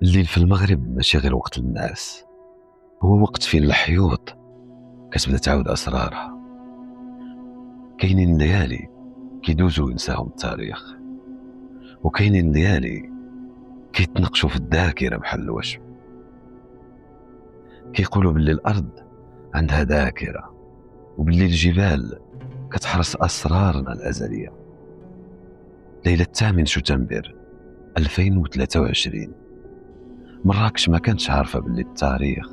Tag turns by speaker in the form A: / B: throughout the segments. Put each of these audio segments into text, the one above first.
A: الليل في المغرب ماشي غير وقت الناس، هو وقت فين الحيوط كتبدا تعاود أسرارها. كاينين ليالي كيدوزو وينساهم التاريخ، وكاينين ليالي كيتنقشوا في الذاكرة بحال الوشم. كيقولوا باللي الأرض عندها ذاكرة، وباللي الجبال كتحرس أسرارنا الأزلية. ليلة 8 شتنبر 2023 مراكش ما كانتش عارفة باللي التاريخ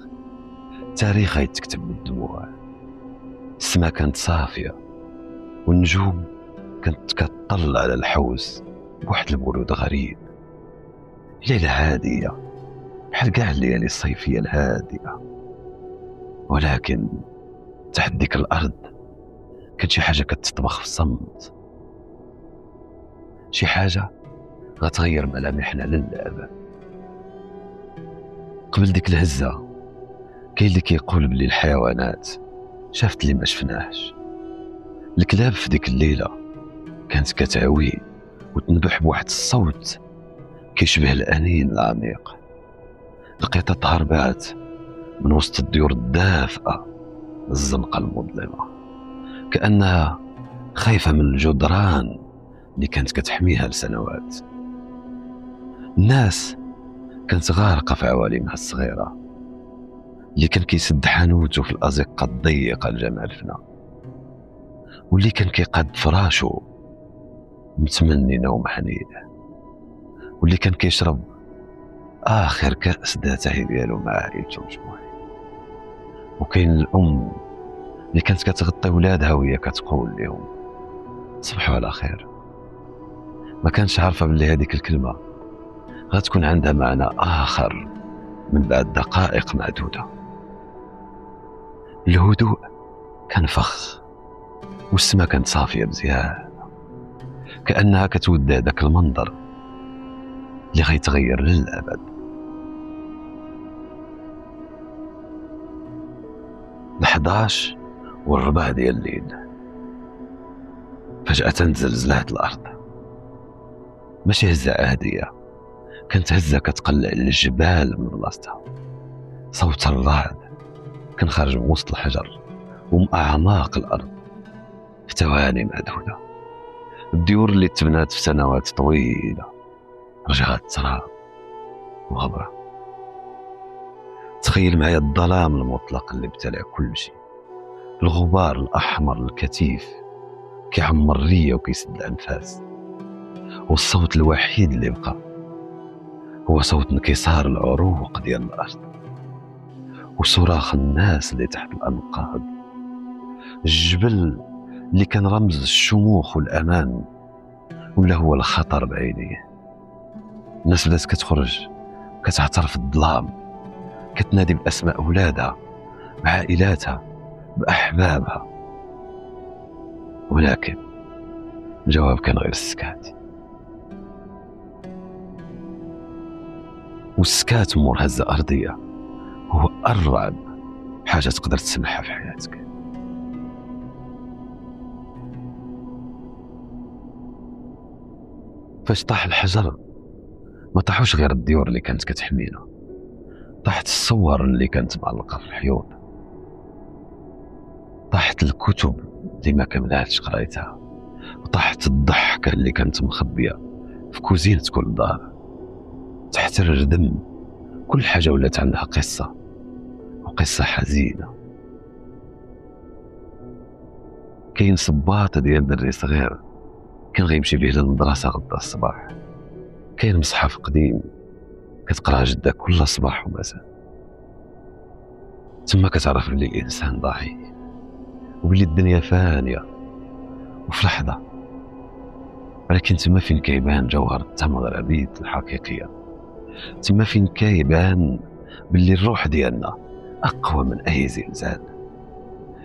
A: غيتكتب بالدموع. السما كانت صافية، والنجوم كانت كتطلع على الحوس بواحد البرود غريب. ليلة هادية بحال كاع الليالي الصيفية الهادئة، ولكن تحت ديك الأرض كانت شي حاجة كتطبخ في الصمت، شي حاجة غتغير ملامحنا للأبد. قبل ديك الهزة كاين اللي كيقول بلي الحيوانات شافت اللي ما شفناهش. الكلاب في ديك الليلة كانت كتعوي وتنبح بواحد الصوت كيشبه الأنين العميق. القطط هربات من وسط الديور الدافئة الزنقة المظلمة، كأنها خايفة من الجدران اللي كانت كتحميها لسنوات. الناس كانت غارقة في عوالمها الصغيرة، اللي كان كيسد حانوته في الأزقة الضيقة لجمال فنا، واللي كان كيقاد فراشو متمني نوم حنين، واللي كان كيشرب آخر كأس داتها ديالو مع عائلته مجموعين. وكاين الأم اللي كانت كتغطي ولادها وهي كتقول لهم صبحوا على خير. ما كانش عارفة باللي هذيك الكلمة غتكون عندها معنى آخر من بعد دقائق معدودة. الهدوء كان فخ، والسما كانت صافية مزيان، كأنها كتودع داك المنظر اللي غيتغير للأبد. 11 والربع ديال الليل فجأة زلزلات الأرض. ماشي هزة عادية، كانت هزة كتقلع الجبال من بلاصتها. صوت الرعد كان خارج من وسط الحجر ومن أعماق الأرض في ثواني معدودة. الديور اللي تبنات في سنوات طويلة رجعت تراب وغبرة. تخيل معايا الظلام المطلق اللي ابتلع كل شيء، الغبار الأحمر الكثيف كيعمر الرية وكيسد الأنفاس، والصوت الوحيد اللي بقى هو صوت انكسار العروق ديال الأرض وصراخ الناس اللي تحت الأنقاض. الجبل اللي كان رمز الشموخ والأمان ولا هو الخطر بعينيه. الناس بدات كتخرج كتعترف في الظلام، كتنادي بأسماء أولادها، بعائلاتها، بأحبابها، ولكن الجواب كان غير السكات. والسكات مور هزة أرضية هو أرعب حاجة تقدر تسمعها في حياتك. فاش طاح الحجر ما طاحوش غير الديور اللي كانت كتحمينا، طاحت الصور اللي كانت معلقة في الحيوط، طاحت الكتب اللي ما كملاتش قرايتها، وطاحت الضحكة اللي كانت مخبية في كوزينة كل دار. تحت الردم كل حاجة ولات عندها قصة، وقصة حزينة. كاين صباط ديال دري صغير كان غيمشي به للمدرسة غدا الصباح، كاين مصحف قديم كتقراه جدك كل صباح ومساء. تما كتعرف بلي الإنسان ضعيف، وبلي الدنيا فانية وفي لحظة، ولكن تما فين كيبان جوهر التمغربية الحقيقية. تما فين كيبان باللي الروح ديالنا أقوى من أي زلزال.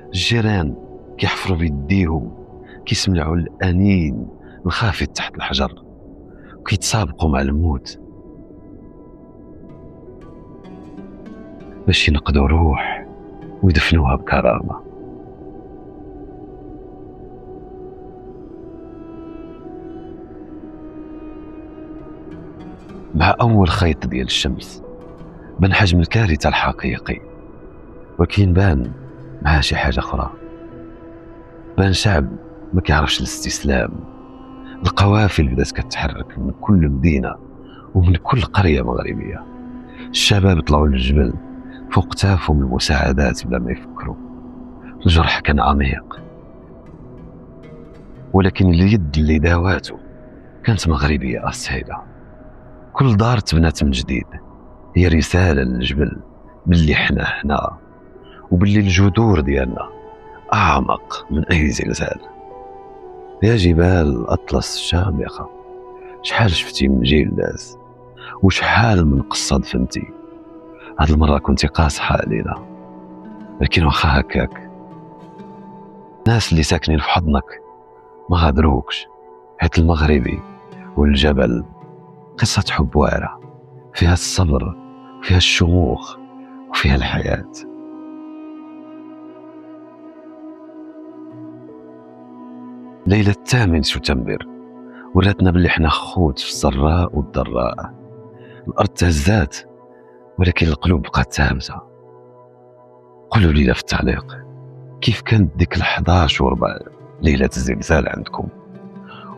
A: الجيران كيحفروا بيديهم، كيسمعوا الأنين الخافت تحت الحجر، وكيتسابقوا مع الموت باش ينقذوا روح ويدفنوها بكرامة. مع أول خيط ديال الشمس بان حجم الكارثة الحقيقي، ولكن بان معها شي حاجة أخرى. بان شعب ما كيعرفش الاستسلام. القوافل بدات كتحرك من كل مدينة ومن كل قرية مغربية. الشباب طلعوا للجبل فوق كتافهم المساعدات بلا ما يفكروا. الجرح كان عميق، ولكن اليد اللي داواته كانت مغربية أصيلة. كل دار تبنات من جديد هي رسالة للجبل باللي حنا هنا، وباللي الجذور ديالنا أعمق من أي زلزال. يا جبال الأطلس الشامخة، شحال شفتي من جيل داز، وشحال من قصة دفنتي. هاد المرة كنتي قاصحة علينا، لكن واخا هكاك الناس اللي ساكنين في حضنك ما غادروكش، حيت المغربي والجبل قصة حب واعرة، فيها الصبر، فيها الشموخ، وفيها الحياة. ليلة 8 سبتمبر وراتنا باللي حنا خوت في السراء والضراء. الأرض تهزات ولكن القلوب بقات ثابتة. قولوا لي في التعليق كيف كانت ديك 11 وربع ليلة الزلزال عندكم،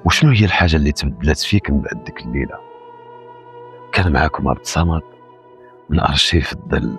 A: وشنو هي الحاجة اللي تبدلت فيك من بعد ديك الليلة. كان معاكم عبد الصمد من أرشيف الظل.